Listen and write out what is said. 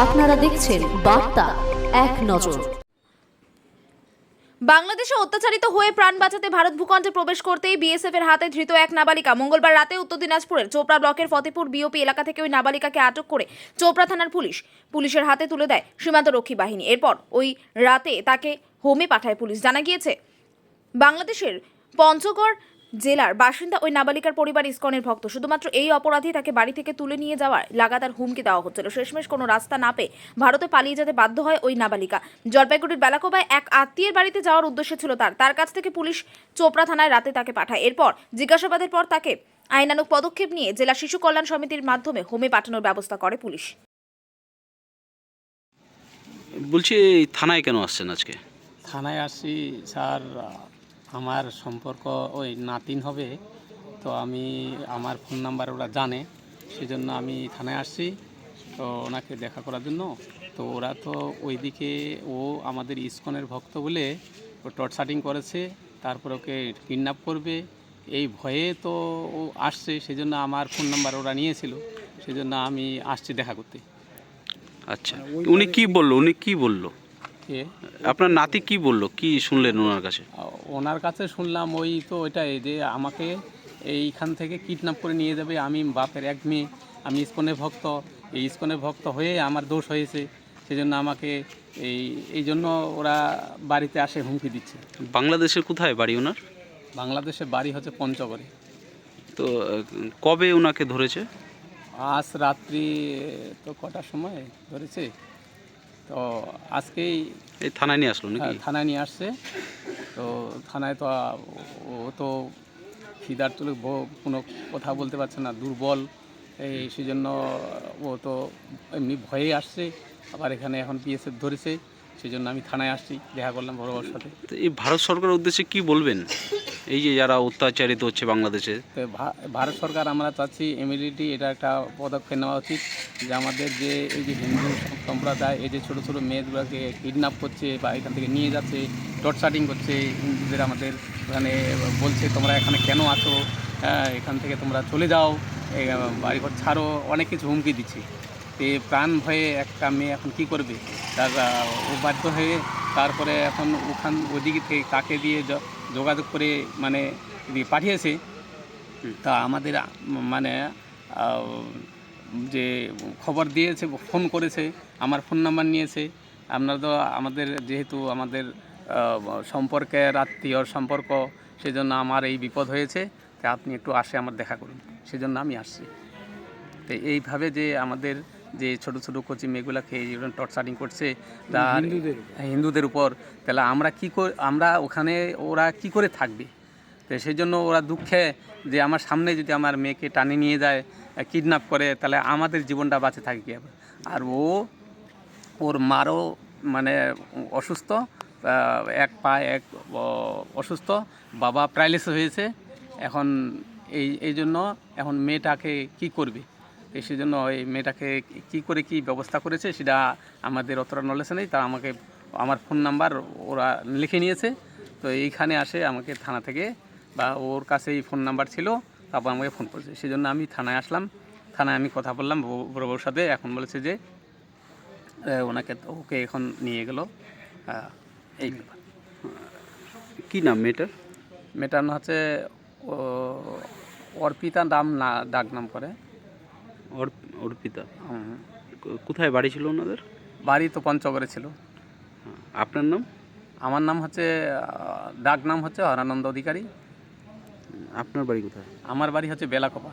আপনারা দেখছেন বার্তা এক নজর। বাংলাদেশে অত্যাচারিত হয়ে প্রাণ বাঁচাতে ভারত ভূখণ্ডে প্রবেশ করতেই বিএসএফ এর হাতে ধৃত এক নাবালিকা। মঙ্গলবার রাতে উত্তর দিনাজপুরের চোপড়া ব্লকের ফতেপুর বিওপি এলাকা থেকে ওই নাবালিকাকে আটক করে চোপড়া থানার পুলিশের হাতে তুলে দেয় সীমান্তরক্ষী বাহিনী। এরপর ওই রাতে তাকে হোমে পাঠায় পুলিশ। জানা গিয়েছে, বাংলাদেশের পঞ্চগড় জেলার বাসিন্দা ওই নাবালিকার পরিবার ইসকনের ভক্ত। শুধুমাত্র এই অপরাধী তাকে বাড়ি থেকে তুলে নিয়ে যাওয়ার লাগাতার হুমকি দেওয়া হচ্ছিল। শেষমেশ কোনো রাস্তা না পেয়ে ভারতে পালিয়ে যেতে বাধ্য হয় ওই নাবালিকা। জলপাইগুড়ির বেলাকোবায় এক আত্মীয়ের বাড়িতে যাওয়ার উদ্দেশ্য ছিল তার কাছ থেকে পুলিশ চোপড়া থানায় রাতে তাকে পাঠায়। এরপর জিজ্ঞাসাবাদের পর তাকে আইনানুগ পদক্ষেপ নিয়ে জেলা শিশু কল্যাণ সমিতির মাধ্যমে হোমে পাঠানোর ব্যবস্থা করে পুলিশ। বলছি, থানায় কেন আসছেন আজকে? থানায় আসছি স্যার, আমার সম্পর্ক ওই নাতিন হবে, তো আমার ফোন নাম্বার ওরা জানে, সেজন্য আমি থানায় আসছি তো ওনাকে দেখা করার জন্য। তো ওরা তো ওইদিকে আমাদের ইসকনের ভক্ত বলে ও টর্চারিং করেছে, তারপর ওকে কিডন্যাপ করবে এই ভয়ে তো ও আসছে, সেজন্য আমার ফোন নাম্বার ওরা নিয়েছিল, সেজন্য আমি আসছি দেখা করতে। আচ্ছা, উনি কি বললো? আপনার নাতি কি বললো, কি শুনলেন ওনার কাছে? ওনার কাছে শুনলাম ওই তো ওইটাই যে আমাকে এইখান থেকে কিডন্যাপ করে নিয়ে যাবে। আমি বাপের এক মেয়ে, আমি ইসকনের ভক্ত, এই ইসকনের ভক্ত হয়ে আমার দোষ হয়েছে, সেজন্য আমাকে এই জন্য ওরা বাড়িতে আসে হুমকি দিচ্ছে। বাংলাদেশের কোথায় বাড়ি ওনার? বাংলাদেশের বাড়ি হচ্ছে পঞ্চগড়ে। তো কবে ওনাকে ধরেছে? আজ রাত্রি তো কটার সময় ধরেছে, তো আজকেই এই থানায় নিয়ে আসলো নাকি? থানায় নিয়ে আসছে। তো থানায় তো ও তো খিদার তুলে কোনো কথা বলতে পারছে না, দুর্বল, সেই জন্য ও তো এমনি ভয়ে আসছে। আবার এখানে এখন বিএসএফ ধরেছে, সেই জন্য আমি থানায় আসছি, দেখা করলাম বড় বড়োর সাথে। তো এই ভারত সরকারের উদ্দেশ্যে কি বলবেন, এই যে যারা অত্যাচারিত হচ্ছে বাংলাদেশে? তো ভারত সরকার আমরা চাচ্ছি ইমিডিয়েটলি এটা একটা পদক্ষেপ নেওয়া উচিত, যে আমাদের যে এই যে হিন্দু সম্প্রদায় এই যে ছোটো ছোটো মেয়েগুলোকে কিডন্যাপ করছে বা এখান থেকে নিয়ে যাচ্ছে, টর্চারিং করছে, হিন্দুদের আমাদের মানে বলছে তোমরা এখানে কেন আছো, এখান থেকে তোমরা চলে যাও, বাড়িঘর ছাড়ো, অনেক কিছু হুমকি দিচ্ছে। তো প্রাণ ভয়ে একটা মেয়ে এখন কী করবে, তার ও বাধ্য হয়ে তারপরে এখন ওদিকে থেকে কাকে দিয়ে যোগাযোগ করে মানে পাঠিয়েছে। তা আমাদের মানে যে খবর দিয়েছে, ফোন করেছে, আমার ফোন নাম্বার নিয়েছে। আপনারা তো আমাদের যেহেতু আমাদের সম্পর্কের আত্মীয় সম্পর্ক, সেজন্য আমার এই বিপদ হয়েছে, তা আপনি একটু আসে আমার দেখা করুন, সেজন্য আমি আসছি। তো এইভাবে যে আমাদের যে ছোটো ছোটো কচি মেয়েগুলোকে টর্চারিং করছে তার হিন্দুদের উপর, তাহলে আমরা ওখানে ওরা কি করে থাকবে? তো সেই জন্য ওরা দুঃখে যে আমার সামনে যদি আমার মেয়েকে টানে নিয়ে যায়, কিডন্যাপ করে, তাহলে আমাদের জীবনটা বাঁচে থাকবে। আর ওর মারও মানে অসুস্থ, এক পা অসুস্থ, বাবা প্যারালাইসিস হয়েছে। এখন এই জন্য এখন মেয়েটাকে কি করবে, সেই জন্য ওই মেয়েটাকে কী করে কী ব্যবস্থা করেছে সেটা আমাদের অতটা নলেজ নেই। তা আমার ফোন নাম্বার ওরা লিখে নিয়েছে, তো এইখানে আসে আমাকে থানা থেকে, বা ওর কাছে এই ফোন নাম্বার ছিল, তারপর আমাকে ফোন করেছে, সেই জন্য আমি থানায় আসলাম। থানায় আমি কথা বললাম বড়োর সাথে, এখন বলেছে যে ওকে এখন নিয়ে গেল। এই ব্যাপার। কি নাম মেয়েটার? মেয়েটার নাম হচ্ছে অর্পিতা, নাম না ডাক নাম করে অর্পিতা। কোথায় বাড়ি ছিল ওনাদের? বাড়ি তো পঞ্চগড়ে ছিল। আপনার নাম? আমার নাম হচ্ছে ডাক নাম হচ্ছে হরানন্দ অধিকারী। আপনার বাড়ি কোথায়? আমার বাড়ি হচ্ছে বেলাকোপা।